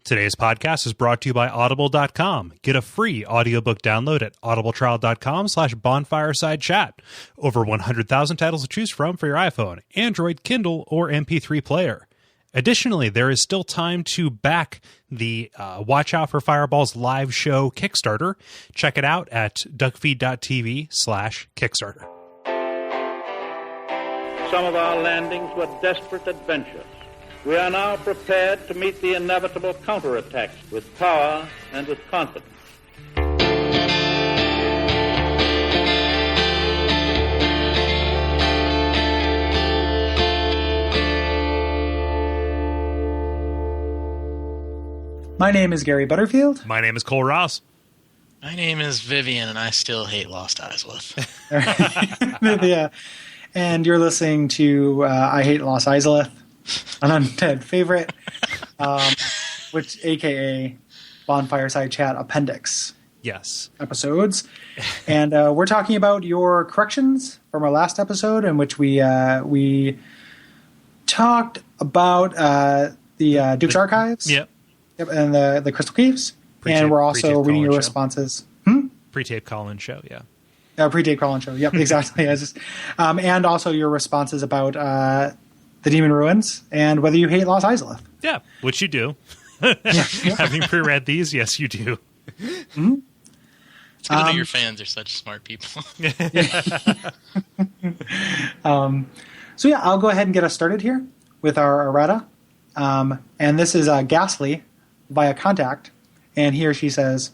Today's podcast is brought to you by Audible.com. Get a free audiobook download at audibletrial.com/bonfiresidechat. Over 100,000 titles to choose from for your iPhone, Android, Kindle, or MP3 player. Additionally, there is still time to back the Watch Out for Fireballs live show Kickstarter. Check it out at Duckfeed.tv/Kickstarter. Some of our landings were desperate adventures. We are now prepared to meet the inevitable counterattacks with power and with confidence. My name is Gary Butterfield. My name is Kole Ross. My name is Vivienne, and I still hate Lost Izalith. Yeah. And you're listening to I Hate Lost Izalith, an undead favorite, which a.k.a. Bonfireside Chat Appendix. Yes. Episodes. And we're talking about your corrections from our last episode, in which we talked about the Duke's Archives. Yep. And the Crystal Caves. And we're also reading your responses. Pre-tape call-in show, yeah. Pre-tape call-in show. Yep, exactly. And also your responses about the Demon Ruins and whether you hate Lost Izalith. Yeah, which you do. Having pre-read these, yes, you do. Mm-hmm. It's good to know your fans are such smart people. So yeah, I'll go ahead and get us started here with our errata. And this is Ghastly via contact. And here she says,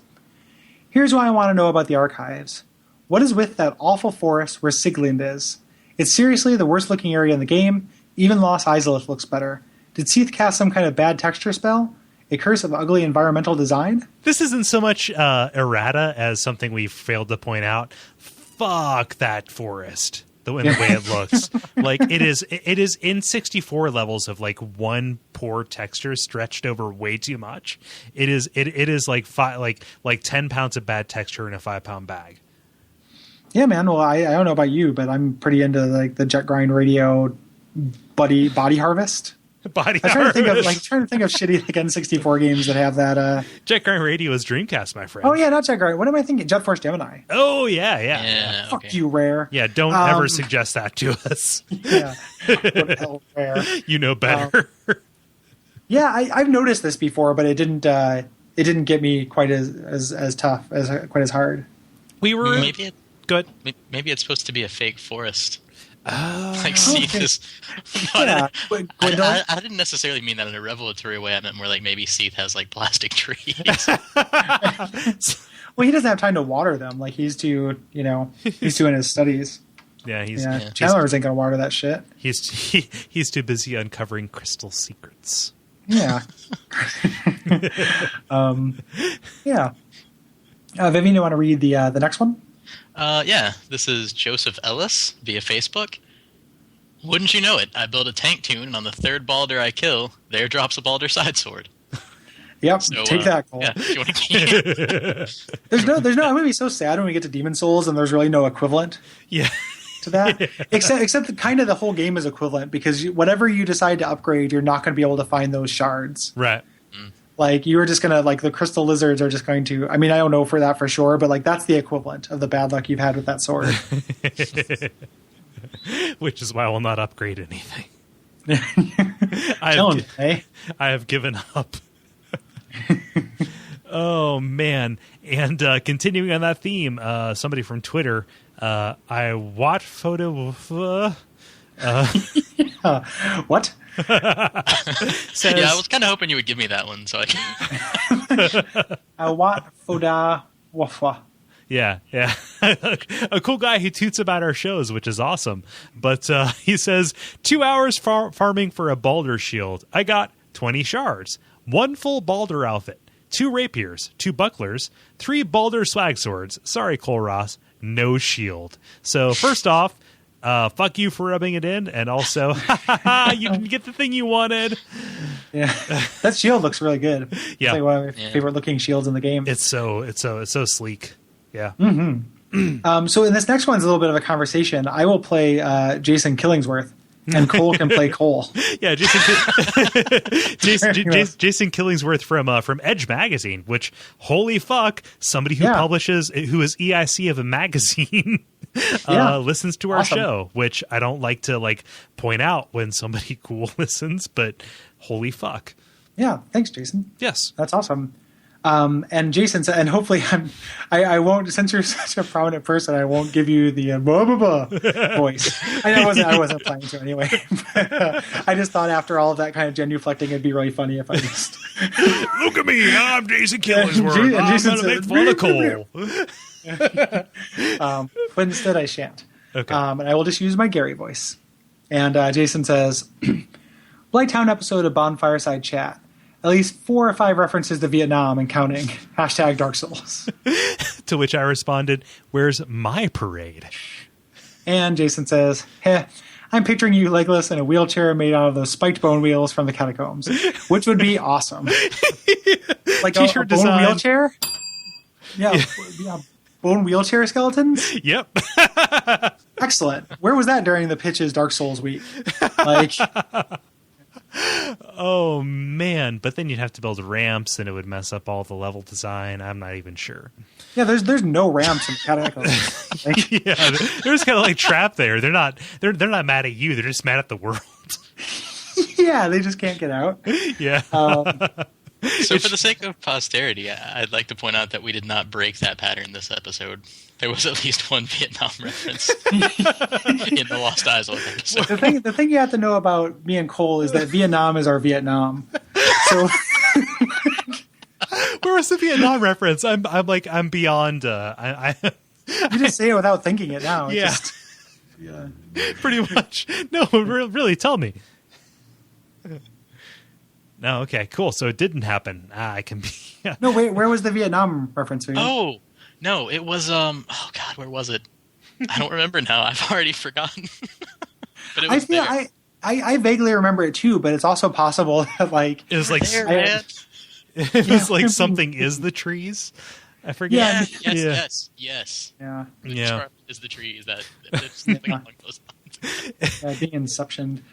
"Here's what I want to know about the archives. What is with that awful forest where Sigland is? It's seriously the worst looking area in the game. Even Lost Izalith looks better. Did Seath cast some kind of bad texture spell? A curse of ugly environmental design?" This isn't so much errata as something we failed to point out. Fuck that forest. The way it looks. Like it is in 64 levels of like one poor texture stretched over way too much. It is like 10 pounds of bad texture in a 5-pound bag. Yeah, man. Well, I don't know about you, but I'm pretty into like the Jet Grind Radio body harvest. Trying to think of shitty like N64 games that have that. Jet Grind Radio is Dreamcast, my friend. Oh yeah, not Jet Grind. What am I thinking? Jet Force Gemini. Oh yeah. Fuck you, Rare. Yeah, don't ever suggest that to us. Yeah, what the hell, Rare. You know better. Yeah, I've noticed this before, but it didn't get me quite as tough quite as hard. We were good. Maybe it's supposed to be a fake forest. Seath is. I didn't necessarily mean that in a revelatory way. I meant more like maybe Seath has like plastic trees. Well, he doesn't have time to water them. Like he's doing his studies. Yeah, Chandler isn't gonna water that shit. He's too busy uncovering crystal secrets. Yeah. Yeah. Vivienne, you want to read the next one? Yeah, this is Joseph Ellis via Facebook. Wouldn't you know it? I build a tank tune, and on the third Baldur I kill, there drops a Baldur side sword. Yep, so, take that, Cole. Yeah, if you want to keep there's no. I'm gonna be so sad when we get to Demon Souls and there's really no equivalent. Yeah. To that, except kind of the whole game is equivalent because whatever you decide to upgrade, you're not going to be able to find those shards. Right. Like you're just gonna the crystal lizards are just going to. I mean, I don't know for that for sure, but like that's the equivalent of the bad luck you've had with that sword. Which is why I will not upgrade anything. I have given up. Oh man! And continuing on that theme, somebody from Twitter, I watch photo. What? Says, yeah, I was kind of hoping you would give me that one, so I can. What foda wafa? Yeah. A cool guy who toots about our shows, which is awesome. But he says 2 hours farming for a Baldur shield. I got 20 shards, 1 full Baldur outfit, 2 rapiers, 2 bucklers, 3 Baldur swag swords. Sorry, Kole Ross, no shield. So first off, fuck you for rubbing it in, and also, you didn't get the thing you wanted. Yeah, that shield looks really good. Yeah, it's like one of my favorite looking shields in the game. It's so sleek. Yeah. Mm-hmm. So in this next one's a little bit of a conversation. I will play Jason Killingsworth, And Kole can play Kole. Yeah, Jason Killingsworth from Edge Magazine, which, holy fuck, somebody who who is EIC of a magazine listens to our show, which I don't like to point out when somebody cool listens, but holy fuck. Yeah, thanks, Jason. Yes. That's awesome. And Jason said, and hopefully I won't, since you're such a prominent person, I won't give you the blah, blah, blah voice. I wasn't planning to anyway. But, I just thought after all of that kind of genuflecting, it'd be really funny if I just... Look at me, I'm Jason Killingsworth. I'm going to make fun of Kole. But instead I shan't. Okay. And I will just use my Gary voice. And Jason says, Blighttown episode of Bonfireside Chat. At least 4 or 5 references to Vietnam and counting. # Dark Souls. To which I responded, where's my parade? And Jason says, I'm picturing you legless in a wheelchair made out of those spiked bone wheels from the catacombs, which would be awesome. Like T-shirt a bone design. wheelchair? Yeah. Bone wheelchair skeletons? Yep. Excellent. Where was that during the Pitches Dark Souls week? Oh man, but then you'd have to build ramps and it would mess up all the level design. I'm not even sure. Yeah, there's no ramps in the catacombs. Yeah, they're just kind of trapped there. They're not mad at you. They're just mad at the world. Yeah, they just can't get out. Yeah. So for the sake of posterity, I'd like to point out that we did not break that pattern this episode. There was at least one Vietnam reference in the Lost Izalith episode. The thing you have to know about me and Kole is that Vietnam is our Vietnam. So where was the Vietnam reference? I'm beyond. You just say it without thinking it now. Yeah. Yeah. Pretty much. No, really, tell me. No, okay, cool. So it didn't happen. I can be. Yeah. No, wait. Where was the Vietnam reference? Oh no, it was. Oh God, where was it? I don't remember now. I've already forgotten. But it was there. I vaguely remember it too, but it's also possible that it was it was something is the trees. I forget. Yes. Yeah. The is the trees that it's something along those lines. Being inceptioned.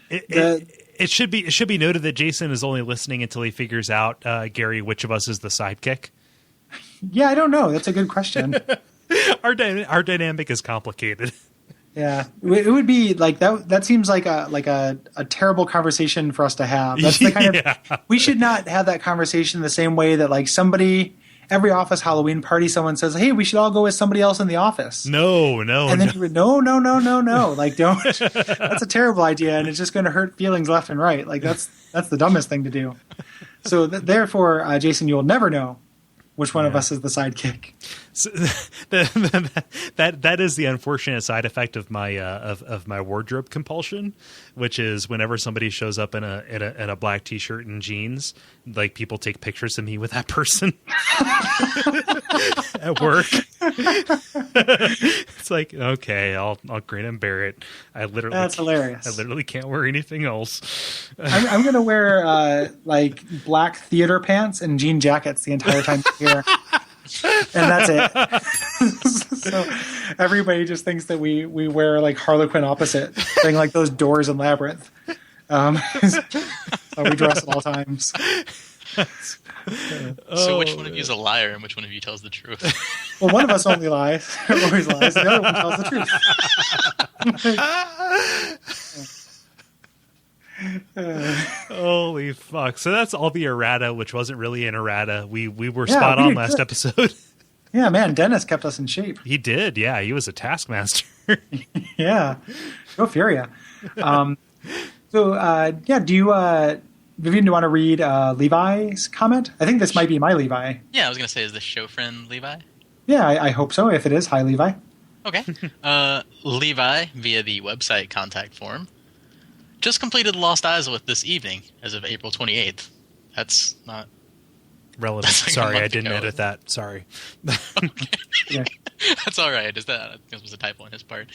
It should be noted that Jason is only listening until he figures out, Gary, which of us is the sidekick. Yeah, I don't know. That's a good question. Our dynamic is complicated. Yeah, it would be like that. That seems like a terrible conversation for us to have. That's the kind of we should not have that conversation the same way that somebody. Every office Halloween party, someone says, "Hey, we should all go with somebody else in the office." No. And then you would, no. Don't. That's a terrible idea, and it's just going to hurt feelings left and right. That's the dumbest thing to do. So therefore, Jason, you will never know which one of us is the sidekick. So, that is the unfortunate side effect of my of my wardrobe compulsion, which is whenever somebody shows up in a black t-shirt and jeans, people take pictures of me with that person at work. It's okay, I'll grin and bear it. That's hilarious. I literally can't wear anything else. I'm going to wear black theater pants and jean jackets the entire time here. And that's it. So everybody just thinks that we wear Harlequin opposite thing, like those doors in Labyrinth. So we dress at all times. So which one of you is a liar and which one of you tells the truth? Well, one of us only lies, always lies, and the other one tells the truth. Holy fuck. So that's all the errata, which wasn't really an errata. We were spot on last episode. Yeah, man, Dennis kept us in shape. He did, yeah. He was a taskmaster. Yeah. Go Furia. Do you, Vivienne, do you want to read Levi's comment? I think this might be my Levi. Yeah, I was going to say, is this show friend Levi? Yeah, I hope so. If it is, hi, Levi. Okay. Levi, via the website contact form, just completed Lost Izalith this evening as of April 28th. That's not relevant. Sorry, I didn't edit that. Sorry. Yeah. That's all right. That was a typo on his part.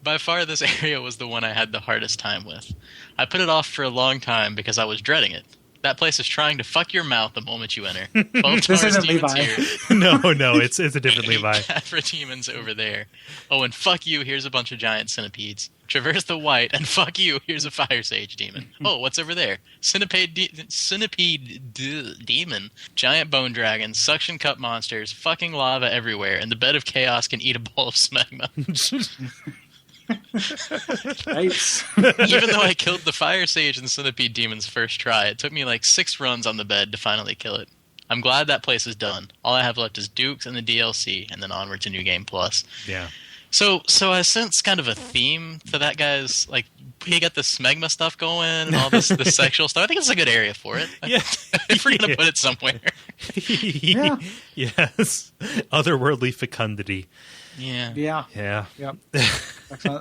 By far, this area was the one I had the hardest time with. I put it off for a long time because I was dreading it. That place is trying to fuck your mouth the moment you enter. 12 This Towers isn't Demons Levi. here. No, it's a different Levi. Capra Demons over there. Oh, and fuck you, here's a bunch of giant centipedes. Traverse the white, and fuck you, here's a Fire Sage Demon. Oh, what's over there? Centipede Demon. Giant Bone Dragons, Suction Cup Monsters, fucking lava everywhere, and the Bed of Chaos can eat a bowl of smegma. Nice. Even though I killed the Fire Sage and Centipede Demons first try, it took me like 6 runs on the bed to finally kill it. I'm glad that place is done. All I have left is Dukes and the DLC, and then onward to New Game Plus. Yeah. So I sense kind of a theme to that guy's, like, he got the smegma stuff going and all this the sexual stuff. I think it's a good area for it. Yeah. If we're going to put it somewhere. Yeah. Yes. Otherworldly fecundity. Yeah. Yeah. Yeah. Yep.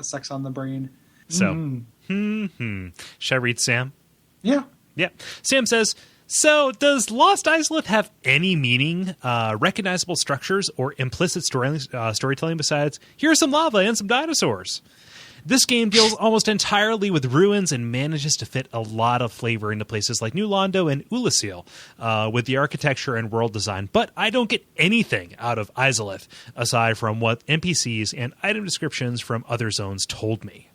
Sex on the brain. So, Should I read Sam? Yeah. Yeah. Sam says, so does Lost Izalith have any meaning, recognizable structures, or implicit storytelling besides, here's some lava and some dinosaurs? This game deals almost entirely with ruins and manages to fit a lot of flavor into places like New Londo and Ulasil with the architecture and world design, but I don't get anything out of Izalith aside from what NPCs and item descriptions from other zones told me.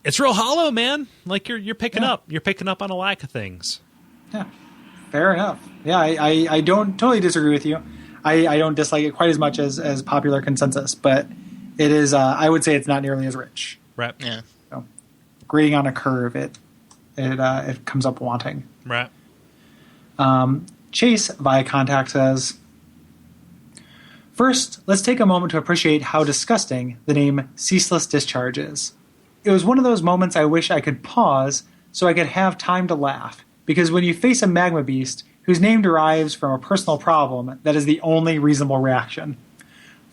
It's real hollow, man. Like you're picking up. You're picking up on a lack of things. Yeah. Fair enough. Yeah, I don't totally disagree with you. I don't dislike it quite as much as popular consensus, but it is. I would say it's not nearly as rich. Right. Yeah. So, grading on a curve, it comes up wanting. Right. Chase via contact says, first, let's take a moment to appreciate how disgusting the name Ceaseless Discharge is. It was one of those moments I wish I could pause so I could have time to laugh, because when you face a magma beast whose name derives from a personal problem, that is the only reasonable reaction.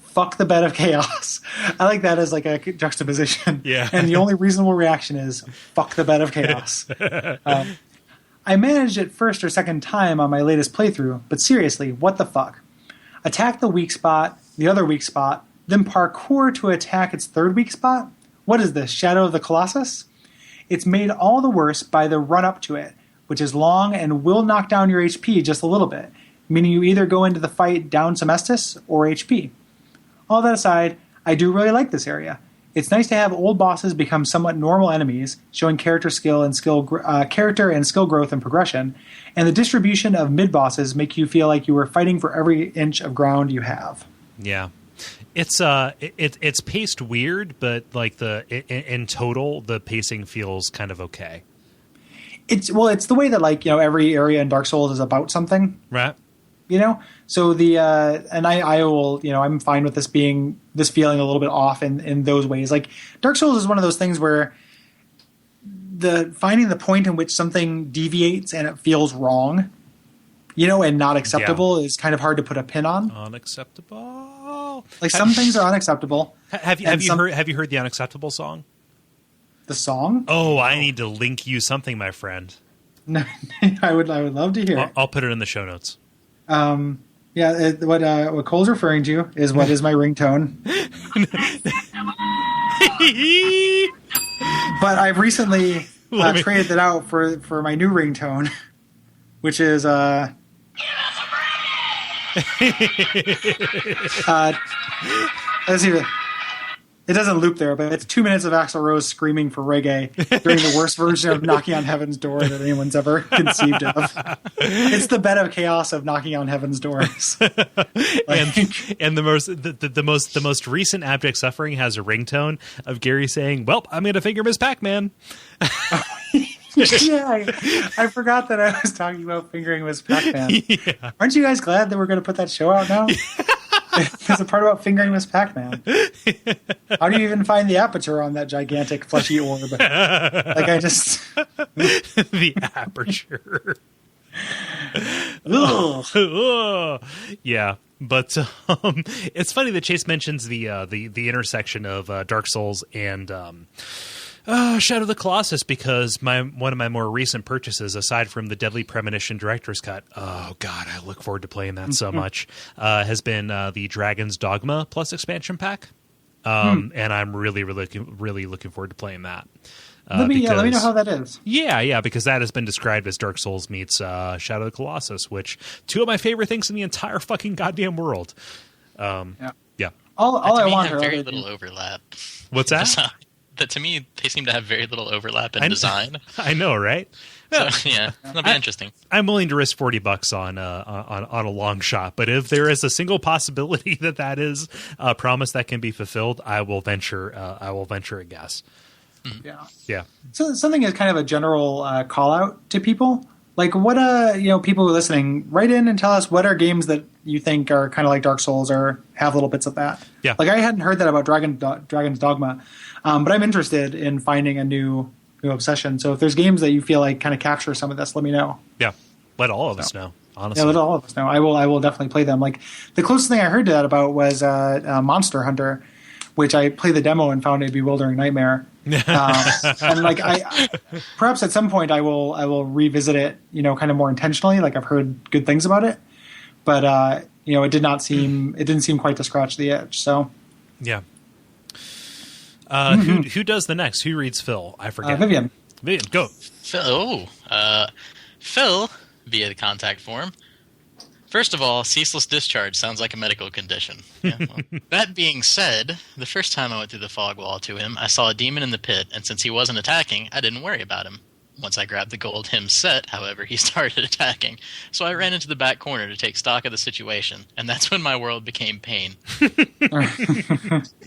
Fuck the Bed of Chaos. I like that as like a juxtaposition. Yeah. And the only reasonable reaction is fuck the Bed of Chaos. I managed it first or second time on my latest playthrough, but seriously, what the fuck? Attack the weak spot, the other weak spot, then parkour to attack its third weak spot? What is this, Shadow of the Colossus? It's made all the worse by the run-up to it, which is long and will knock down your HP just a little bit, meaning you either go into the fight down some Estus or HP. All that aside, I do really like this area. It's nice to have old bosses become somewhat normal enemies, showing character and skill growth and progression, and the distribution of mid-bosses make you feel like you were fighting for every inch of ground you have. Yeah. It's paced weird, but like in total, the pacing feels kind of okay. It's the way that every area in Dark Souls is about something, right? So and I will I'm fine with this feeling a little bit off in those ways. Like Dark Souls is one of those things where finding the point in which something deviates and it feels wrong, and not acceptable is kind of hard to put a pin on. Unacceptable. Like some things are unacceptable. Have you heard the Unacceptable song? The song? Oh, I need to link you something, my friend. No, I would love to hear. I'll put it in the show notes. What Cole's referring to is what is my ringtone. But I've recently traded it out for my new ringtone, which is let's see. It doesn't loop there, but it's 2 minutes of Axl Rose screaming for reggae during the worst version of Knocking on Heaven's Door that anyone's ever conceived of. It's the Bed of Chaos of knocking on heaven's doors. And the most recent Abject Suffering has a ringtone of Gary saying, "Well, I'm going to finger Miss Pac-Man." Yeah, I forgot that I was talking about fingering Miss Pac-Man. Yeah. Aren't you guys glad that we're going to put that show out now? There's a part about fingering Miss Pac-Man. How do you even find the aperture on that gigantic fleshy orb? The aperture. Yeah, but it's funny that Chase mentions the intersection of Dark Souls and Shadow of the Colossus, because one of my more recent purchases, aside from the Deadly Premonition Director's Cut, oh god, I look forward to playing that so much, has been the Dragon's Dogma Plus expansion pack, and I'm really looking forward to playing that. Let me know how that is. Yeah, because that has been described as Dark Souls meets Shadow of the Colossus, which two of my favorite things in the entire fucking goddamn world. Yeah. All I want have very little overlap. What's that? That to me, they seem to have very little overlap in design. I know, right? So, yeah, that'll be interesting. I'm willing to risk $40 on a long shot, but if there is a single possibility that is a promise that can be fulfilled, I will venture a guess. Yeah. So something is kind of a general call out to people. Like, what people who are listening, write in and tell us what are games that you think are kind of like Dark Souls or have little bits of that. Yeah. Like, I hadn't heard that about Dragon's Dogma, but I'm interested in finding a new obsession. So if there's games that you feel like kind of capture some of this, let me know. Yeah. Let all of us know. Honestly. Yeah, let all of us know. I will definitely play them. Like, the closest thing I heard to that about was Monster Hunter, which I played the demo and found a bewildering nightmare. And like, I perhaps at some point I will revisit it, kind of more intentionally. Like, I've heard good things about it, but it didn't seem quite to scratch the itch. So yeah. Who does the next? Who reads Phil? I forget. Vivienne, go. Phil via the contact form. First of all, ceaseless discharge sounds like a medical condition. Yeah, well. That being said, the first time I went through the fog wall to him, I saw a demon in the pit, and since he wasn't attacking, I didn't worry about him. Once I grabbed the gold hymn set, however, he started attacking, so I ran into the back corner to take stock of the situation, and that's when my world became pain.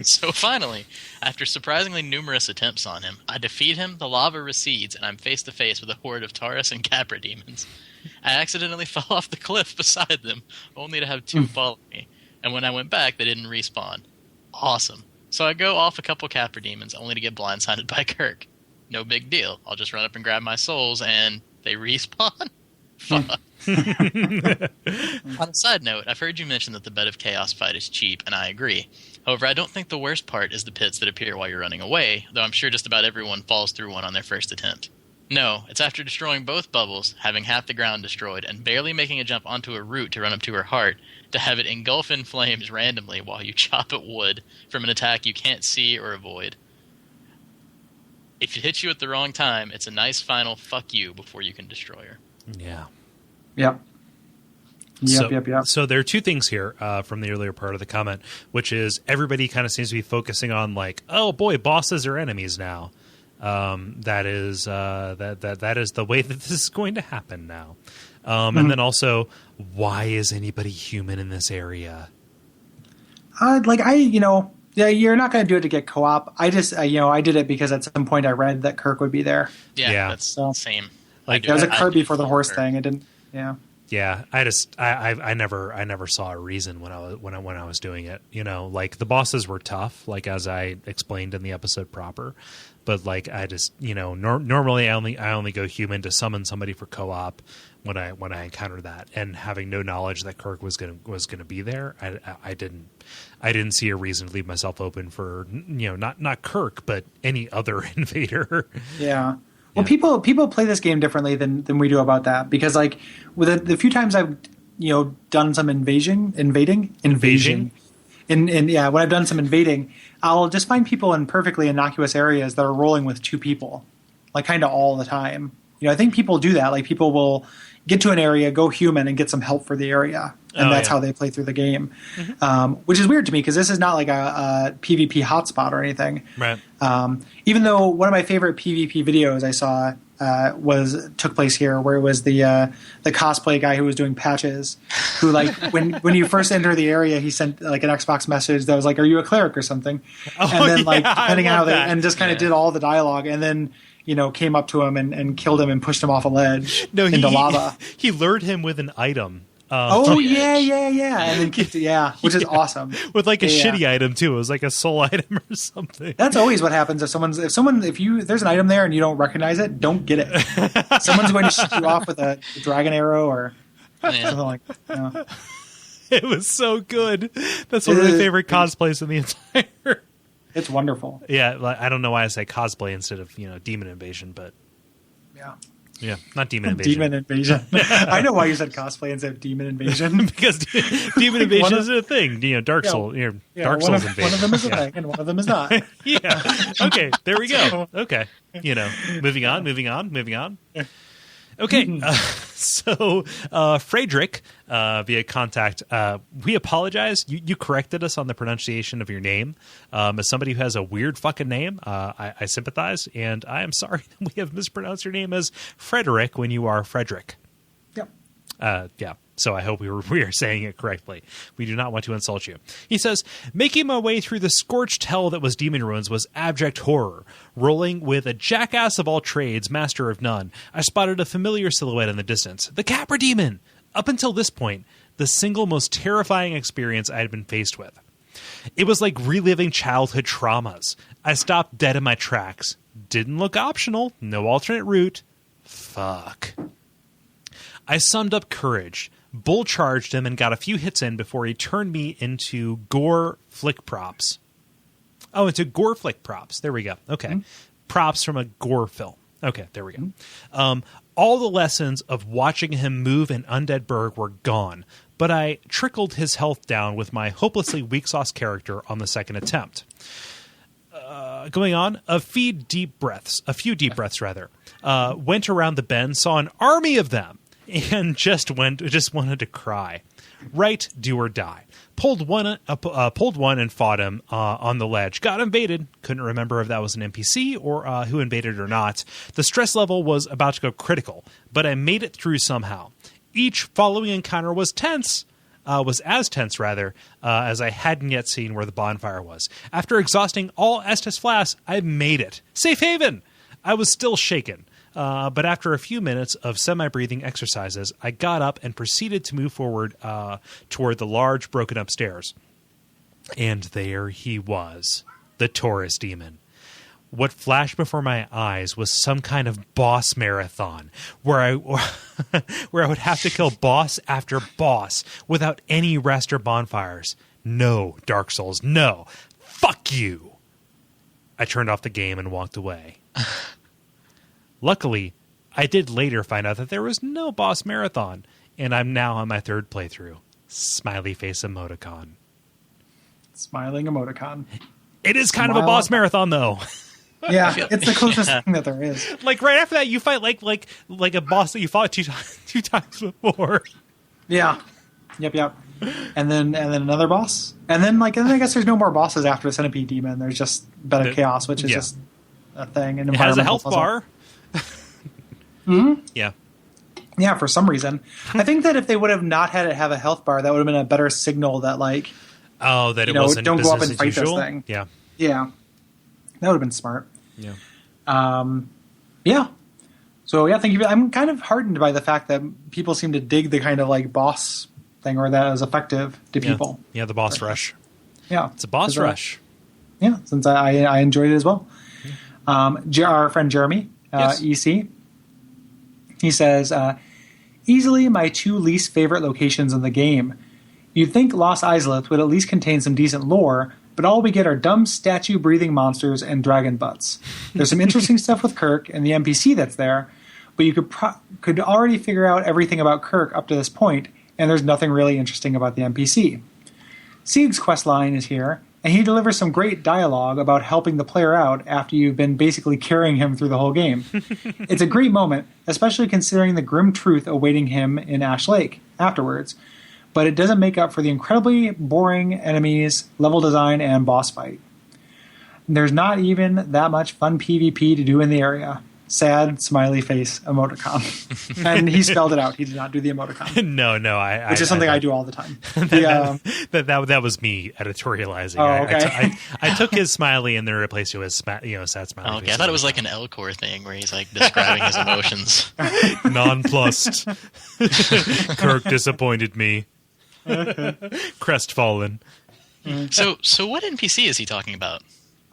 So finally, after surprisingly numerous attempts on him, I defeat him, the lava recedes, and I'm face to face with a horde of Taurus and Capra demons. I accidentally fell off the cliff beside them, only to have two follow me. And when I went back, they didn't respawn. Awesome. So I go off a couple Capra demons, only to get blindsided by Kirk. No big deal. I'll just run up and grab my souls, and they respawn? Fuck. On a side note, I've heard you mention that the Bed of Chaos fight is cheap, and I agree. However, I don't think the worst part is the pits that appear while you're running away, though I'm sure just about everyone falls through one on their first attempt. No, it's after destroying both bubbles, having half the ground destroyed, and barely making a jump onto a root to run up to her heart, to have it engulf in flames randomly while you chop at wood from an attack you can't see or avoid. If it hits you at the wrong time, it's a nice final fuck you before you can destroy her. Yeah. Yep. So there are two things here from the earlier part of the comment, which is everybody kind of seems to be focusing on like, oh boy, bosses are enemies now. That is the way that this is going to happen now. And then also, why is anybody human in this area? You're not going to do it to get co-op. I just, I did it because at some point I read that Kirk would be there. Yeah. That's the same. Like, there was a cart before the horse thing. It didn't. Yeah. Yeah, I never saw a reason when I was doing it. Like the bosses were tough, like as I explained in the episode proper. But like I just normally I only go human to summon somebody for co-op when I encounter that, and having no knowledge that Kirk was gonna be there, I didn't see a reason to leave myself open for not Kirk but any other invader. Yeah. Well, people play this game differently than we do about that, because like with the few times I've done some invading, when I've done some invading, I'll just find people in perfectly innocuous areas that are rolling with two people, like kind of all the time. I think people do that. Like people will get to an area, go human, and get some help for the area, and that's how they play through the game. Which is weird to me because this is not like a PvP hotspot or anything. Right. Even though one of my favorite PvP videos I saw took place here, where it was the cosplay guy who was doing patches, who like when you first enter the area, he sent like an Xbox message that was like, "Are you a cleric or something?" And then like depending on how they and just kind of did all the dialogue, and then came up to him and killed him and pushed him off a ledge into lava. He lured him with an item. Yeah. And then which is awesome. With like a shitty item too. It was like a soul item or something. That's always what happens if there's an item there and you don't recognize it, don't get it. Someone's going to shoot you off with a dragon arrow or something like that. It was so good. That's one of my favorite cosplays in the entire. It's wonderful. Yeah, I don't know why I say cosplay instead of demon invasion, but Yeah, not Demon Invasion. Demon Invasion. I know why you said cosplay instead of Demon Invasion. Because Demon Invasion is a thing. Dark Souls. Dark Souls Invasion. One of them is a thing, and one of them is not. Yeah. Okay, there we go. Okay. Moving on. Okay, so Frederick, via contact, we apologize. You corrected us on the pronunciation of your name. As somebody who has a weird fucking name, I sympathize, and I am sorry that we have mispronounced your name as Frederick when you are Frederick. Yep. Yeah. So I hope we are saying it correctly. We do not want to insult you. He says, making my way through the scorched hell that was Demon Ruins was abject horror. Rolling with a jackass of all trades, master of none, I spotted a familiar silhouette in the distance. The Capra Demon! Up until this point, the single most terrifying experience I had been faced with. It was like reliving childhood traumas. I stopped dead in my tracks. Didn't look optional. No alternate route. Fuck. I summed up courage, bull charged him, and got a few hits in before he turned me into gore flick props. Oh, into gore flick props. There we go. Okay. Mm-hmm. Props from a gore film. Okay, there we go. Mm-hmm. All the lessons of watching him move in Undead Burg were gone, but I trickled his health down with my hopelessly weak sauce character on the second attempt. Going on, a few deep breaths, went around the bend, saw an army of them, and just wanted to cry. Right, do or die. Pulled one and fought him on the ledge. Got invaded. Couldn't remember if that was an NPC or who invaded or not. The stress level was about to go critical, but I made it through somehow. Each following encounter was as tense, as I hadn't yet seen where the bonfire was. After exhausting all Estus flasks, I made it. Safe haven! I was still shaken. But after a few minutes of semi-breathing exercises, I got up and proceeded to move forward toward the large, broken-up stairs. And there he was, the Taurus demon. What flashed before my eyes was some kind of boss marathon, where I would have to kill boss after boss without any rest or bonfires. No, Dark Souls, no. Fuck you! I turned off the game and walked away. Luckily, I did later find out that there was no boss marathon, and I'm now on my third playthrough. Smiley face emoticon. Smiling emoticon. It is kind of a boss marathon, though. Yeah, it's the closest thing that there is. Like right after that, you fight like a boss that you fought two times before. Yeah. Yep. And then another boss, and then I guess there's no more bosses after the Centipede Demon. There's just Bed of Chaos, which is just a thing. And it has a health bar. Mm-hmm. Yeah, for some reason. I think that if they would have not had it have a health bar, that would have been a better signal that it wasn't don't go up and fight usual. this thing. Yeah, that would have been smart. Yeah. So thank you. I'm kind of heartened by the fact that people seem to dig the kind of boss thing, or that is effective to people. Yeah, the boss rush. Yeah, it's a boss rush. Yeah, since I enjoyed it as well. Our friend Jeremy, EC, he says, easily my two least favorite locations in the game. You'd think Lost Izalith would at least contain some decent lore, but all we get are dumb statue-breathing monsters and dragon butts. There's some interesting stuff with Kirk and the NPC that's there, but you could already figure out everything about Kirk up to this point, and there's nothing really interesting about the NPC. Sieg's questline is here, and he delivers some great dialogue about helping the player out after you've been basically carrying him through the whole game. It's a great moment, especially considering the grim truth awaiting him in Ash Lake afterwards, but it doesn't make up for the incredibly boring enemies, level design, and boss fight. There's not even that much fun PvP to do in the area. Sad smiley face emoticon. And he spelled it out. He did not do the emoticon. No, which is something I do all the time. That was me editorializing. Oh, okay. I took his smiley and then replaced it with sad smiley. Oh, okay. I thought it was like an Elcor thing where he's describing his emotions. Nonplussed. Kirk disappointed me. Crestfallen. So what NPC is he talking about?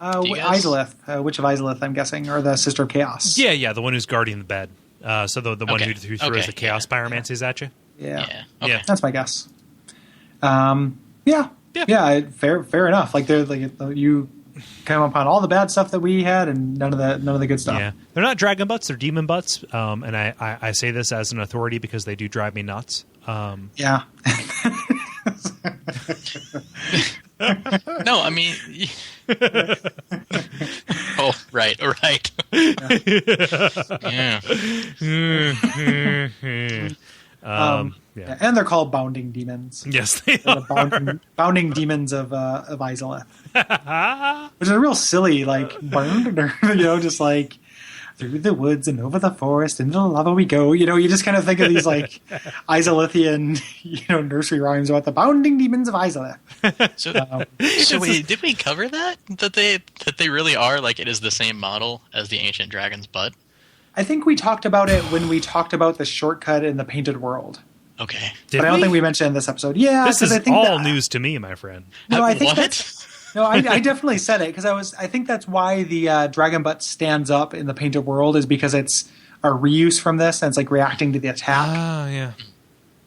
Izalith, Witch of Izalith, I'm guessing, or the Sister of Chaos. Yeah, the one who's guarding the bed. So the one who throws the Chaos Pyromancies at you. Yeah. Okay. That's my guess. Fair enough. come upon all the bad stuff that we had and none of the good stuff. Yeah, they're not dragon butts; they're demon butts. And I say this as an authority because they do drive me nuts. Yeah. No, I mean. Oh, right. Yeah. Yeah. And they're called bounding demons. Yes, they They're are. the bounding demons of Izalith. Which is a real silly, like, just like, through the woods and over the forest, into the lava we go. You just kind of think of these, like, Izalithian, nursery rhymes about the bounding demons of Izalith. So wait, did we cover that? That they really are, like, it is the same model as the ancient dragon's butt? I think we talked about it when we talked about the shortcut in the Painted World. Okay. But I don't think we mentioned it in this episode. Yeah, this is I think all news to me, my friend. No, I think what? No, I definitely said it because I think that's why the dragon butt stands up in the Painted World is because it's a reuse from this and it's like reacting to the attack. Ah, yeah.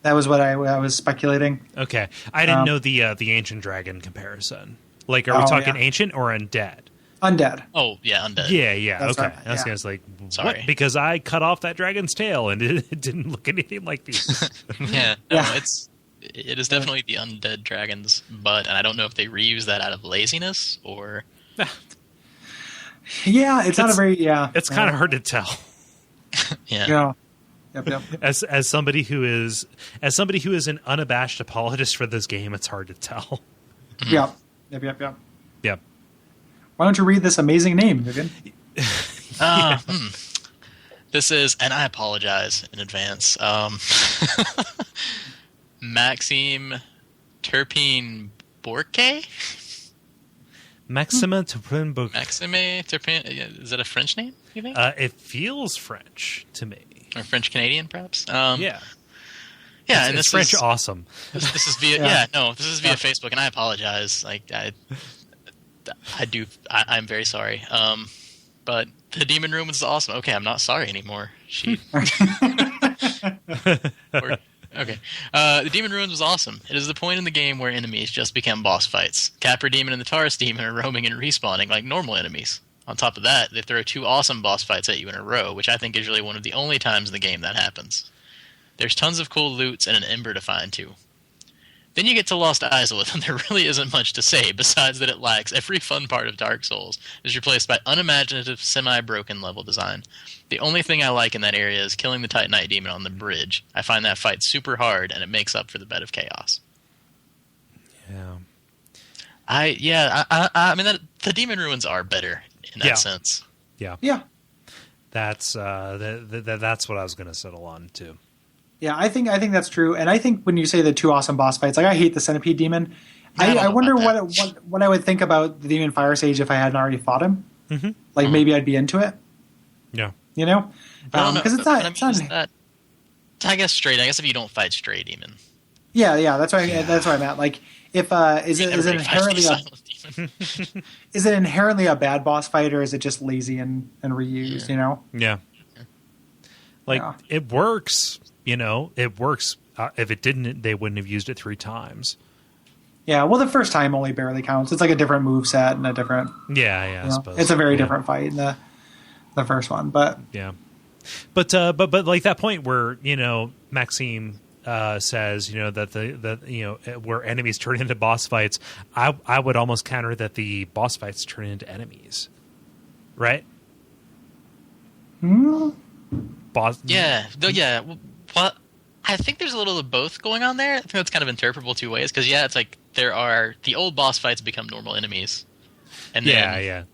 That was what I was speculating. Okay, I didn't know the ancient dragon comparison. Like, are we talking ancient or undead? Undead. Oh, yeah, undead. That's Yeah. Okay, right, I was yeah. like, Sorry. what? Because I cut off that dragon's tail and it didn't look anything like these. Yeah, Yeah. it is definitely the undead dragon's butt, and I don't know if they reuse that out of laziness or. Yeah, it's not a very It's kind of hard to tell. Yeah. Yeah. Yep. As somebody who is an unabashed apologist for this game, it's hard to tell. Yep. Yep. Why don't you read this amazing name, Vivienne? This is, and I apologize in advance. Maxime Turpin Bourque? Maxima Turpin. Maxime Turpin? Is that a French name, you think? It feels French to me. Or French Canadian, perhaps? Yeah. Yeah, and it's this French is awesome. This is via this is via Facebook, and I apologize. Like I'm very sorry. But the demon room was awesome. Okay, I'm not sorry anymore. Okay. The demon ruins was awesome. It is the point in the game where enemies just become boss fights. Capra Demon and the Taurus Demon are roaming and respawning like normal enemies. On top of that, they throw 2 awesome boss fights at you in a row, which I think is really one of the only times in the game that happens. There's tons of cool loots and an ember to find too. Then you get to Lost Izalith, and there really isn't much to say, besides that it lacks every fun part of Dark Souls, is replaced by unimaginative, semi-broken level design. The only thing I like in that area is killing the Titanite Demon on the bridge. I find that fight super hard, and it makes up for the bed of chaos. Yeah. I mean, the Demon Ruins are better in that sense. Yeah. Yeah. That's that's what I was going to settle on too. Yeah, I think that's true, and I think when you say the 2 awesome boss fights, like I hate the Centipede Demon. I wonder what I would think about the Demon Fire Sage if I hadn't already fought him. Mm-hmm. Like maybe I'd be into it. Yeah, because it's not. I guess straight. I guess if you don't fight Stray Demon. Yeah, that's why. That's what I meant. Like, if is it inherently a bad boss fight, or is it just lazy and reused? Yeah. Like it works. It works. If it didn't, they wouldn't have used it 3 times. Yeah, well, the first time only barely counts. It's like a different move set and a different. Yeah, I suppose it's a very different fight in the first one, but yeah, but like that point where Maxime says that where enemies turn into boss fights, I would almost counter that the boss fights turn into enemies, right? Boss. Yeah. Well, I think there's a little of both going on there. I think that's kind of interpretable 2 ways. Because, it's like the old boss fights become normal enemies. And then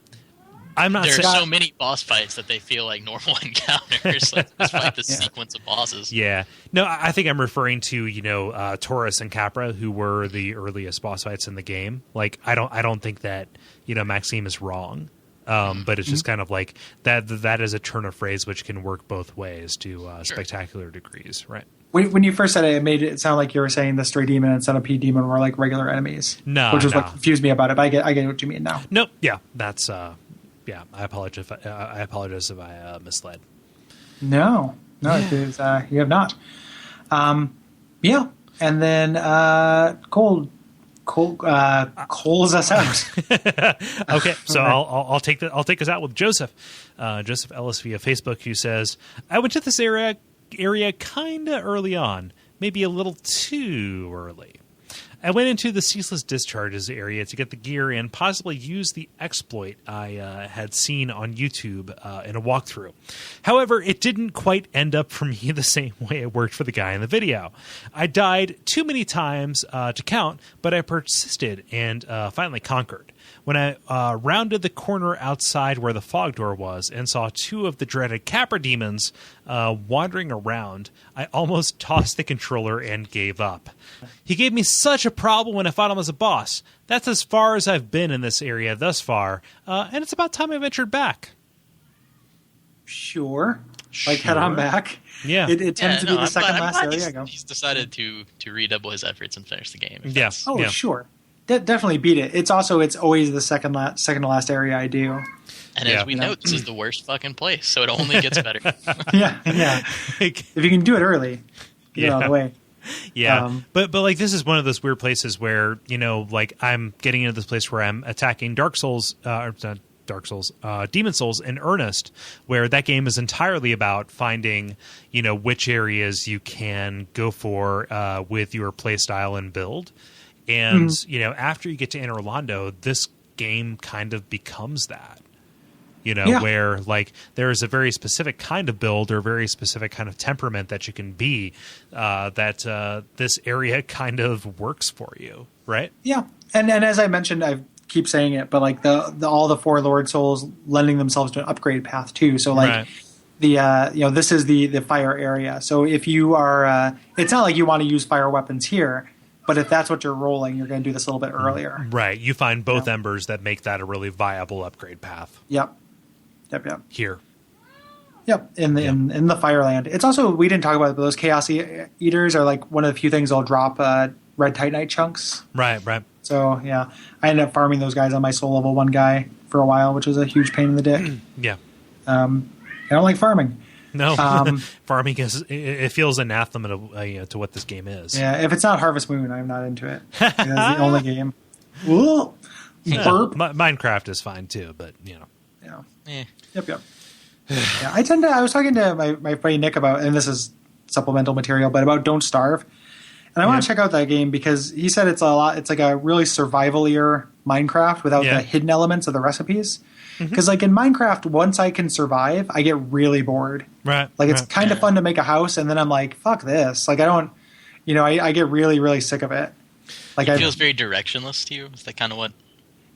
I'm not there are so many boss fights that they feel like normal encounters. Like, it's like the sequence of bosses. Yeah. No, I think I'm referring to, Taurus and Capra, who were the earliest boss fights in the game. Like, I don't think that, Maxime is wrong. But it's just kind of like that is a turn of phrase which can work both ways to spectacular degrees, right? When you first said it, it made it sound like you were saying the Stray Demon and Centipede Demon were like regular enemies. No, which was what confused me about it. But I get what you mean now. Nope. Yeah, that's I apologize if I misled. No, because you have not. And then Cole, Cole's us out. Okay, so I'll take us out with Joseph. Joseph Ellis via Facebook, who says, I went to this area kind of early on, maybe a little too early. I went into the ceaseless discharges area to get the gear and possibly use the exploit I had seen on YouTube in a walkthrough. However, it didn't quite end up for me the same way it worked for the guy in the video. I died too many times to count, but I persisted and finally conquered. When I rounded the corner outside where the fog door was and saw two of the dreaded Capra demons wandering around, I almost tossed the controller and gave up. He gave me such a problem when I fought him as a boss. That's as far as I've been in this area thus far, and it's about time I ventured back. Sure. Like, head on back. Yeah. It tends to be the second last area I go. He's decided to redouble his efforts and finish the game. Yes. Oh, yeah. Sure. Definitely beat it. It's always the second to last area I do. And as we know, this is the worst fucking place, so it only gets better. Yeah. If you can do it early, get it out of the way. Yeah, but like this is one of those weird places where, you know, like I'm getting into this place where I'm attacking Demon Souls in earnest, where that game is entirely about finding, you know, which areas you can go for with your play style and build. And, you know, after you get to Anne Orlando, this game kind of becomes that. You know, where like there is a very specific kind of build or a very specific kind of temperament that you can be that this area kind of works for you, right? Yeah, and as I mentioned, I keep saying it, but like all the four Lord Souls lending themselves to an upgrade path too. So like this is the fire area. So if you are, it's not like you want to use fire weapons here. But if that's what you're rolling, you're going to do this a little bit earlier. Right. You find both embers that make that a really viable upgrade path. Yep. Here. Yep. In the Fireland. It's also, we didn't talk about it, but those Chaos Eaters are like one of the few things I'll drop red Titanite chunks. Right. So, yeah. I ended up farming those guys on my soul level 1 guy for a while, which was a huge pain in the dick. Yeah. I don't like farming. No, farming it feels anathema to what this game is. Yeah, if it's not Harvest Moon, I'm not into it. That's the only game. Ooh, burp. Minecraft is fine too, but you know. Yeah. Yep. Yeah, I was talking to my buddy Nick about, and this is supplemental material, but about Don't Starve. And I want to check out that game because he said it's like a really survival-ier Minecraft without the hidden elements of the recipes. Because like in Minecraft, once I can survive, I get really bored. Right. Like it's kind of fun to make a house, and then I'm like, fuck this. Like I don't, I get really, really sick of it. Like it feels very directionless to you. Is that kind of what?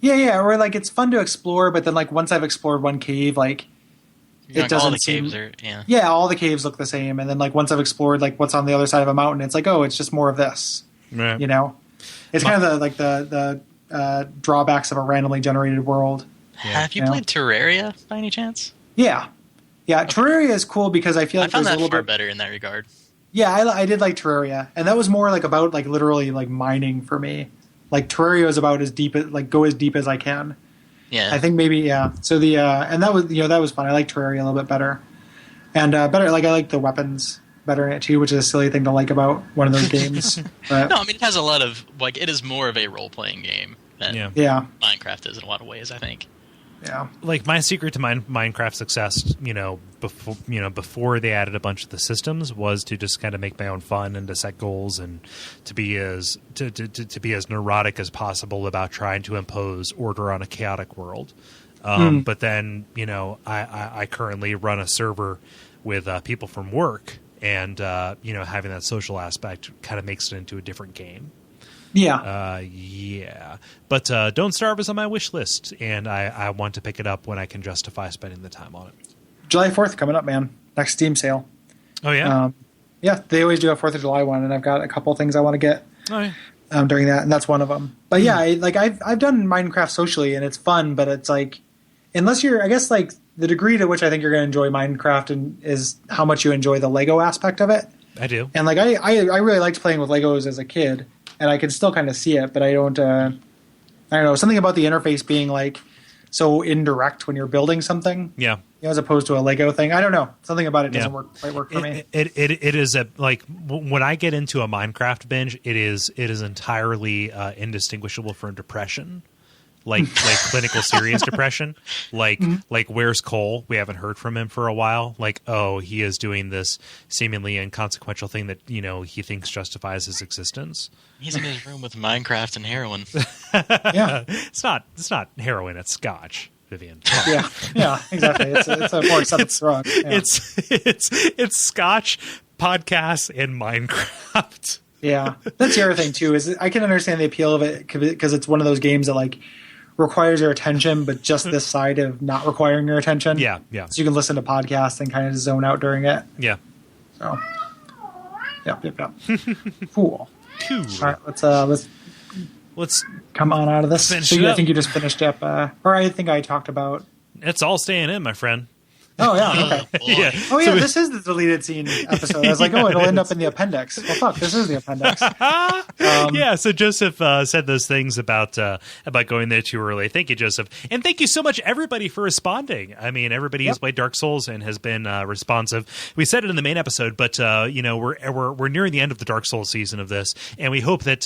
Yeah. Or like it's fun to explore, but then like once I've explored one cave, like it doesn't all the caves are all the caves look the same, and then like once I've explored like what's on the other side of a mountain, it's like, oh, it's just more of this. Right. You know, it's kind of the drawbacks of a randomly generated world. Have you played Terraria by any chance? Yeah. Terraria is cool because I feel like I found there's that a little far bit better in that regard. Yeah, I did like Terraria, and that was more like about like literally like mining for me. Like Terraria is about as deep as go as deep as I can. Yeah, I think maybe So the and that was fun. I like Terraria a little bit better, and better like I like the weapons better in it too, which is a silly thing to like about one of those games. But, no, I mean it has a lot of like it is more of a role playing game than Minecraft is in a lot of ways. I think. Yeah, like my secret to Minecraft success, before they added a bunch of the systems, was to just kind of make my own fun and to set goals and to be as to be as neurotic as possible about trying to impose order on a chaotic world. But then, I currently run a server with people from work, and having that social aspect kind of makes it into a different game. Yeah. But Don't Starve is on my wish list, and I want to pick it up when I can justify spending the time on it. July 4th coming up, man. Next Steam sale. Oh, yeah? They always do a 4th of July one, and I've got a couple things I want to get during that, and that's one of them. But yeah, I've done Minecraft socially, and it's fun, but it's like, unless you're, I guess like the degree to which I think you're going to enjoy Minecraft is how much you enjoy the Lego aspect of it. I do. And like I really liked playing with Legos as a kid. And I can still kind of see it, but I don't know, something about the interface being like so indirect when you're building something. Yeah. As opposed to a Lego thing. I don't know. Something about it doesn't quite work for me. It is when I get into a Minecraft binge, it is entirely indistinguishable from depression. Like clinical serious depression. Like where's Kole? We haven't heard from him for a while. Like, oh, he is doing this seemingly inconsequential thing that, he thinks justifies his existence. He's in his room with Minecraft and heroin. Yeah. It's not heroin, it's scotch, Vivienne. Yeah, exactly. It's a more accepted drug. Yeah. It's scotch, podcasts, and Minecraft. Yeah. That's the other thing too, is I can understand the appeal of it because it's one of those games that like requires your attention, but just this side of not requiring your attention. Yeah. So you can listen to podcasts and kind of zone out during it. Yeah. So, yeah. Cool. All right, let's come on out of this. So I think you just finished up, or I think I talked about. It's all staying in, my friend. Oh, yeah, okay. Yeah. Oh, yeah, this is the deleted scene episode. I was like, it'll end up in the appendix. Well, fuck, this is the appendix. Yeah, so Joseph said those things about going there too early. Thank you, Joseph. And thank you so much, everybody, for responding. I mean, everybody has played Dark Souls and has been responsive. We said it in the main episode, but, we're nearing the end of the Dark Souls season of this, and we hope that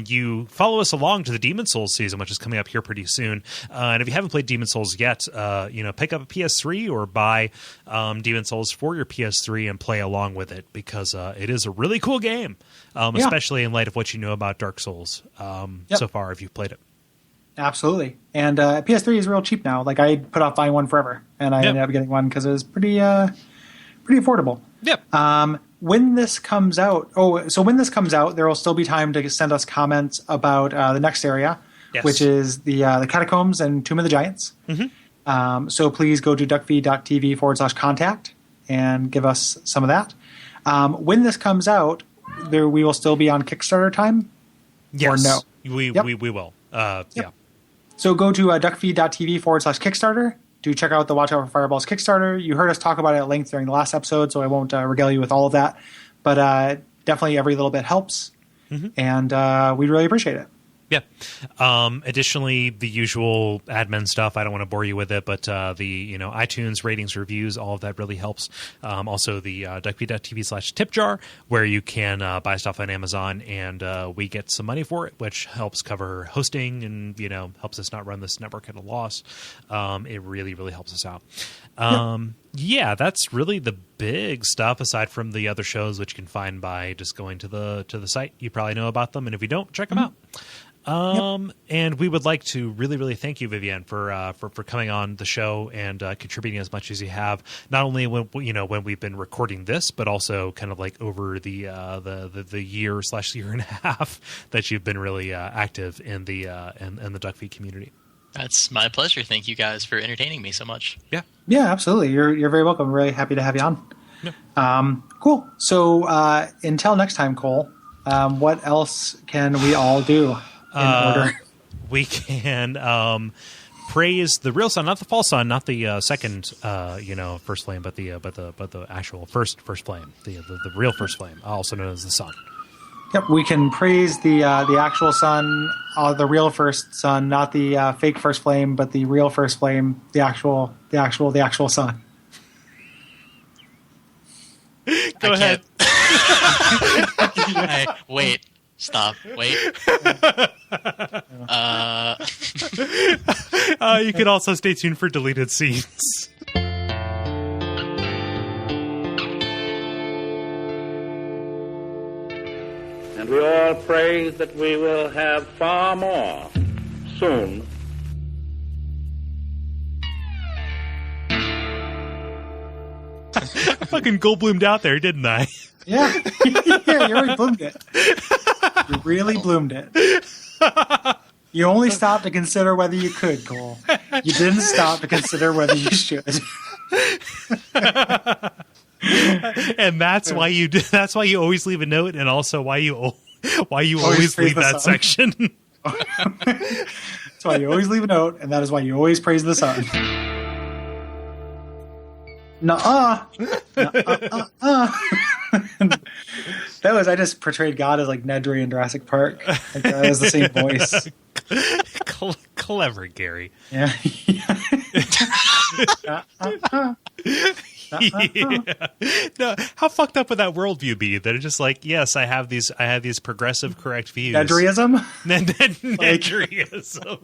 you follow us along to the Demon Souls season, which is coming up here pretty soon. And if you haven't played Demon Souls yet, pick up a PS3 or buy Demon Souls for your PS3 and play along with it, because it is a really cool game, especially in light of what you know about Dark Souls so far, if you've played it. Absolutely. And PS3 is real cheap now. Like, I put off buying one forever, and I ended up getting one because it was pretty affordable. Yep. When this comes out, there will still be time to send us comments about the next area, which is the Catacombs and Tomb of the Giants. Mm-hmm. So please go to duckfeed.tv/contact and give us some of that. When this comes out, we will still be on Kickstarter time? Yes. Or no? We will. Yeah. So go to duckfeed.tv/Kickstarter to check out the Watch Out for Fireballs Kickstarter. You heard us talk about it at length during the last episode, so I won't regale you with all of that. But definitely every little bit helps, and we'd really appreciate it. Yeah. Additionally, the usual admin stuff. I don't want to bore you with it, but the iTunes ratings, reviews, all of that really helps. Also, the duckfeed.tv/tipjar, where you can buy stuff on Amazon, and we get some money for it, which helps cover hosting and helps us not run this network at a loss. It really, really helps us out. Yeah, that's really the big stuff, aside from the other shows, which you can find by just going to the site. You probably know about them, and if you don't, check them out. And we would like to really, really thank you, Vivienne, for coming on the show and contributing as much as you have. Not only when we've been recording this, but also kind of like over the year/year and a half that you've been really active in the Duckfeed community. That's my pleasure. Thank you guys for entertaining me so much. Yeah, absolutely. You're very welcome. We're really happy to have you on. Yeah. Cool. So until next time, Kole, what else can we all do? In order. We can praise the real sun, not the false sun, not the second, first flame, but the actual first flame, the real first flame, also known as the sun. Yep, we can praise the actual sun, the real first sun, not the fake first flame, but the real first flame, the actual sun. Go ahead. Wait. Stop. Wait. You can also stay tuned for deleted scenes. And we all pray that we will have far more soon. I fucking Goldbloomed out there, didn't I? Yeah. Yeah, you already bloomed it. You really bloomed it. You only stopped to consider whether you could, Kole. You didn't stop to consider whether you should. And that's why you do. That's why you always leave a note, and also why you always leave that section. That's why you always leave a note, and that is why you always praise the sun. Nuh-uh. That was, I just portrayed God as like Nedry in Jurassic Park. Like, that was the same voice. Clever, Gary. Yeah. Yeah. No, how fucked up would that worldview be? That it's just like, yes, I have these progressive, correct views. Nedryism? Nedryism.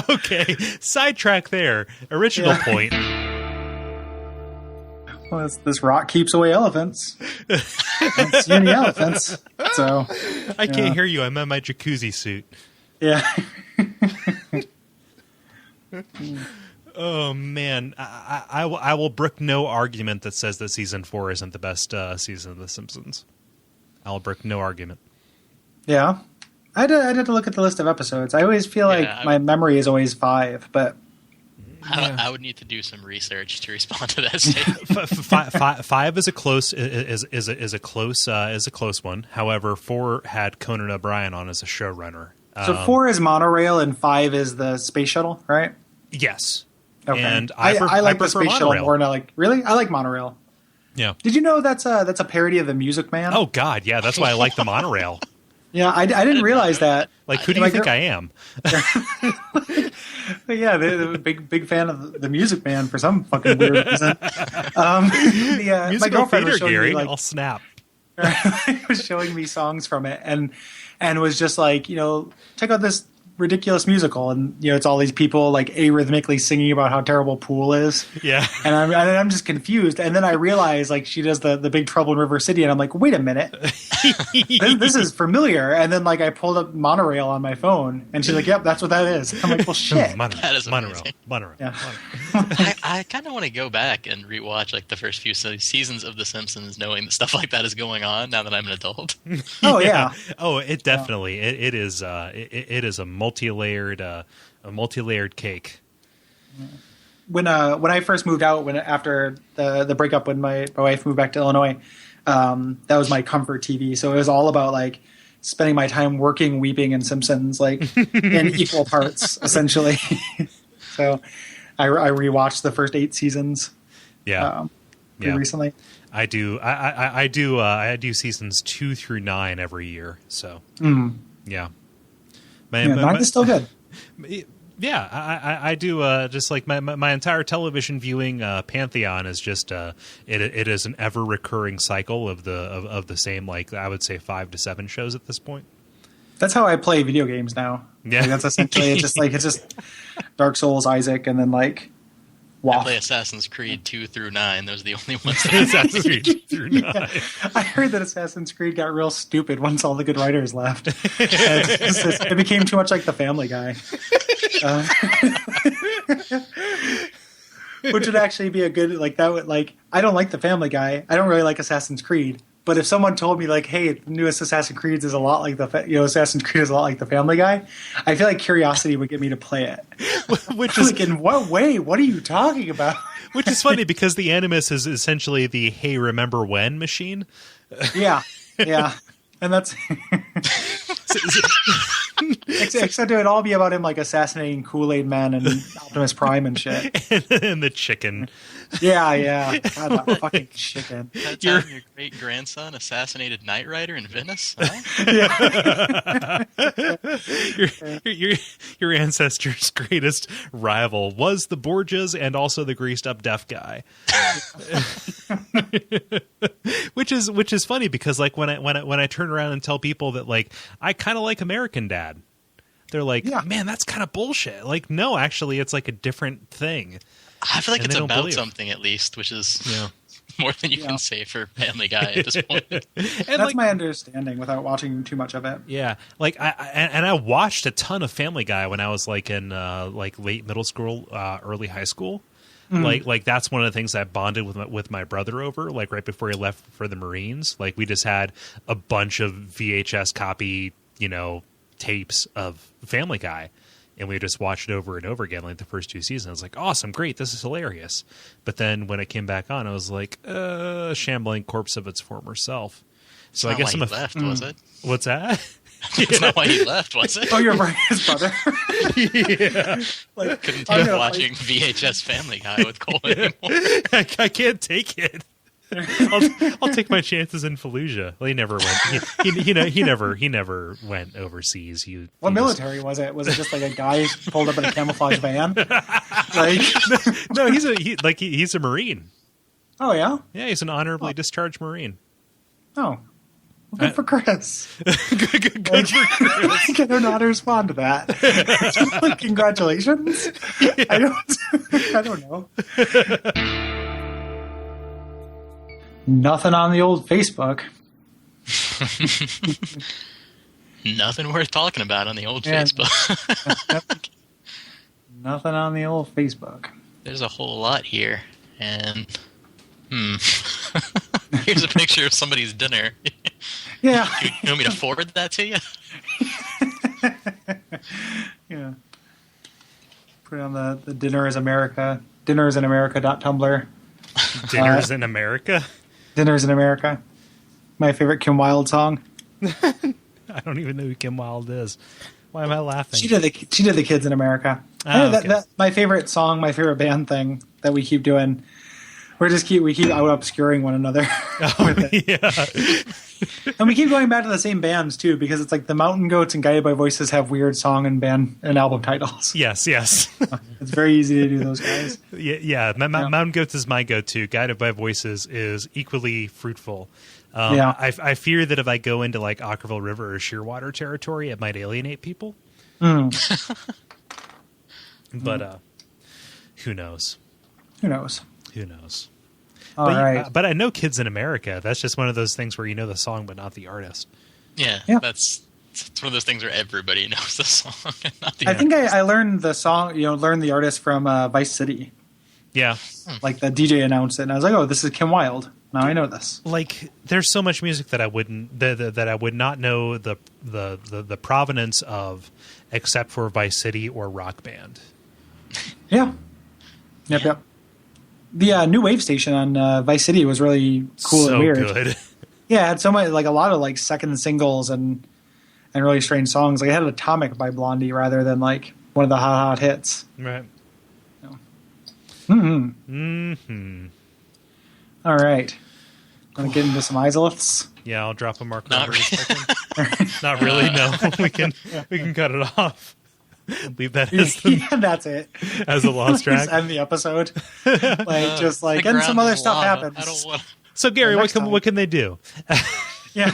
Okay, sidetrack there. Original point. Well, this rock keeps away elephants. It's uni elephants. So I can't hear you. I'm in my jacuzzi suit. Yeah. Oh man, I will brook no argument that says that season 4 isn't the best season of The Simpsons. I'll brook no argument. Yeah, I had to look at the list of episodes. I always feel like my memory is always 5, but I would need to do some research to respond to that statement. 5 is a close is a close one. However, 4 had Conan O'Brien on as a showrunner. So 4 is monorail and 5 is the space shuttle, right? Yes. Okay. And I like the space monorail. shuttle more than I like monorail. Yeah. Did you know that's a parody of the Music Man? Oh God, yeah. That's why I like the monorail. Yeah, I didn't realize that. Like, who do you think I am? Yeah, the big fan of the Music Man for some fucking weird reason. My girlfriend was showing Gary, me, I'll snap. was showing me songs from it, and was just like, check out this ridiculous musical, and it's all these people like arrhythmically singing about how terrible Pool is. Yeah. And I'm just confused, and then I realize like she does the Big Trouble in River City, and I'm like, wait a minute, this is familiar. And then like I pulled up Monorail on my phone, and she's like, yep, that's what that is. I'm like, well, shit. That is Monorail. Yeah. I kind of want to go back and rewatch like the first few seasons of The Simpsons, knowing that stuff like that is going on now that I'm an adult. Oh yeah. Oh, it definitely it is a multi-layered cake. When I first moved out, after the breakup, when my wife moved back to Illinois, that was my comfort TV. So it was all about like spending my time working, weeping, and Simpsons like in equal parts, essentially. So I rewatched the first 8 seasons. Yeah. Recently. I do seasons 2 through 9 every year. So yeah. 9 is still good. Yeah, I do. Just like my entire television viewing pantheon is just it is an ever recurring cycle of the same, like I would say 5 to 7 shows at this point. That's how I play video games now. Yeah, like, that's essentially it's just Dark Souls, Isaac, and then like I play Assassin's Creed 2 through 9. Those are the only ones. Assassin's Creed 2 through 9. Yeah. I heard that Assassin's Creed got real stupid once all the good writers left. It became too much like the Family Guy. Which would actually be a good, like, that would, like, I don't like the Family Guy. I don't really like Assassin's Creed. But if someone told me, like, hey, the newest Assassin's Creed is a lot like Assassin's Creed is a lot like the Family Guy, I feel like curiosity would get me to play it. Which is like, in what way? What are you talking about? Which is funny because the Animus is essentially the "Hey, remember when" machine. Yeah, and that's except it would all be about him like assassinating Kool-Aid Man and Optimus Prime and shit, and the chicken. Yeah. God, that fucking chicken. That time your great grandson assassinated Knight Rider in Venice. Huh? Yeah. your ancestor's greatest rival was the Borgias and also the greased up deaf guy. which is funny because like when I turn around and tell people that like I kind of like American Dad, they're like, man, that's kind of bullshit. Like, no, actually, it's like a different thing. I feel like it's about something at least, which is more than you can say for Family Guy at this point. And that's my understanding without watching too much of it. Yeah, like I watched a ton of Family Guy when I was like in like late middle school, early high school. Like that's one of the things I bonded with my brother over. Like right before he left for the Marines, like we just had a bunch of VHS copy, tapes of Family Guy. And we just watched it over and over again, like the first 2 seasons. I was like, awesome, great, this is hilarious. But then when it came back on, I was like, shambling corpse of its former self. So I guess left, was it? What's that? That's not why he left, was it? Oh, you're right, his brother. Yeah. Like, couldn't take watching VHS Family Guy with Cole anymore. I can't take it. I'll take my chances in Fallujah. Well, he never went. He never went overseas. What military was it? Was it just like a guy pulled up in a camouflage van? Like, no, he's a Marine. Oh yeah, yeah, he's an honorably discharged Marine. Oh, well, good for Chris. good for Chris. I don't know how to respond to that. Like, congratulations. Yeah. I don't know. Nothing on the old Facebook. Nothing worth talking about on the old Facebook. Nothing on the old Facebook. There's a whole lot here, and here's a picture of somebody's dinner. Yeah. You want me to forward that to you? Yeah. Put it on the Dinner is in America. Dinnersinamerica.tumblr. Dinners in America? Dinners in America. My favorite Kim Wilde song. I don't even know who Kim Wilde is. Why am I laughing? She did the Kids in America. Okay. That my favorite song, my favorite band thing that we keep doing. We keep out obscuring one another. Oh, yeah. And we keep going back to the same bands too, because it's like the Mountain Goats and Guided by Voices have weird song and band and album titles. Yes. It's very easy to do those guys. Yeah. Mountain Goats is my go-to. Guided by Voices is equally fruitful. I fear that if I go into like Ockerville River or Shearwater territory, it might alienate people. But who knows? Who knows? But I know Kids in America. That's just one of those things where you know the song but not the artist. Yeah. It's one of those things where everybody knows the song and not the artist. I think I learned the song, learned the artist from Vice City. Yeah. Like the DJ announced it and I was like, oh, this is Kim Wilde. Now I know this. Like there's so much music that I wouldn't that I would not know the provenance of except for Vice City or Rock Band. Yeah. Yep. The New Wave station on Vice City was really cool and weird. Good. Yeah, it had so much, like a lot of like second singles and really strange songs. Like it had Atomic by Blondie rather than like one of the hot hits. Right. All right. Want to get into some Izaliths? Yeah, I'll drop a marker for a second. Not really. No, we can cut it off. Leave that as that's it. As a lost track. Just end the episode. And some other stuff happens. I don't want. So Gary, what can they do? Yeah.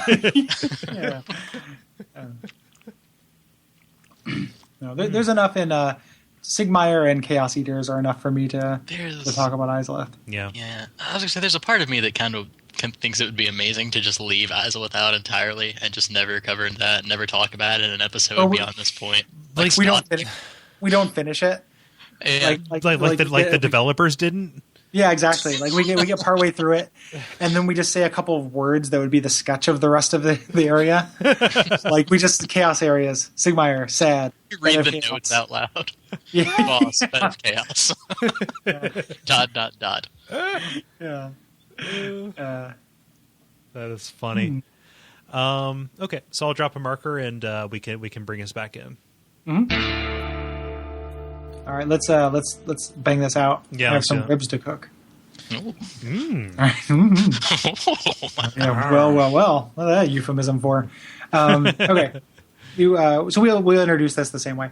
No, there's enough in Sigmire and Chaos Eaters are enough for me to talk about Izalith. Yeah. I was gonna say there's a part of me that kind of thinks it would be amazing to just leave Izalith out entirely and just never cover that, never talk about it in an episode beyond this point. Like we don't finish it. Yeah. Like the developers didn't. Yeah, exactly. Like we get partway through it, and then we just say a couple of words that would be the sketch of the rest of the area. Like we just chaos areas, Sigmire, sad. You read the notes out loud. Yeah. Boss, bed of chaos. Dot. Yeah. That is funny. Okay, so I'll drop a marker and we can bring us back in. Mm-hmm. All right, let's bang this out. Yeah, I have some ribs to cook. Oh. All right. Yeah, well. What that euphemism for? Okay. So we'll introduce this the same way.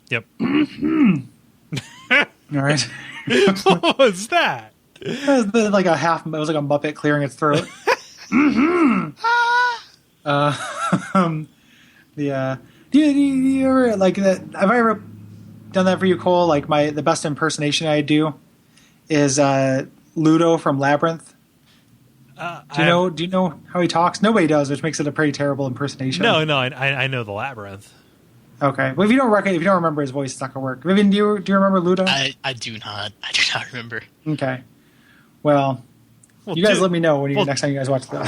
Yep. All right. What was that? It was like a Muppet clearing its throat. Do you ever like that? Have I ever done that for you, Cole? Like the best impersonation I do is Ludo from Labyrinth. Do you know how he talks? Nobody does, which makes it a pretty terrible impersonation. No, I know the Labyrinth. Okay, well if you don't remember his voice, it's not gonna work. Vivienne, do you remember Ludo? I do not remember. Okay, well. You guys let me know next time you guys watch the.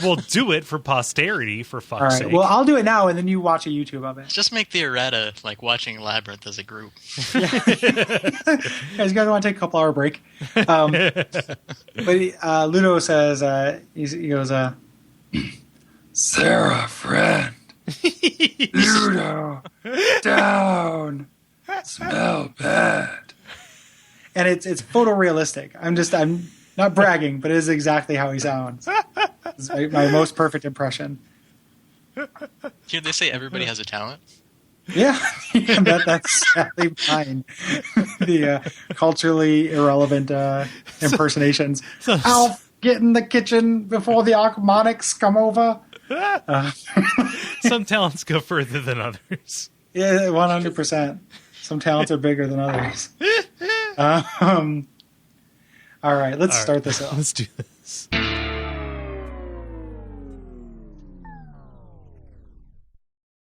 We'll do it for posterity, for fuck's sake. Well, I'll do it now, and then you watch a YouTube of it. Just make the errata like watching Labyrinth as a group. Yeah. Guys, you guys want to take a couple hour break? But Ludo says, he goes, Sarah, friend, Ludo, down, smell bad, and it's photorealistic. Not bragging, but it is exactly how he sounds. It's my most perfect impression. Here they say everybody has a talent. Yeah, that's sadly mine. The culturally irrelevant impersonations. Alf, get in the kitchen before the Archmonics come over. Some talents go further than others. Yeah, 100%. Some talents are bigger than others. All right, let's start this off. Let's do this.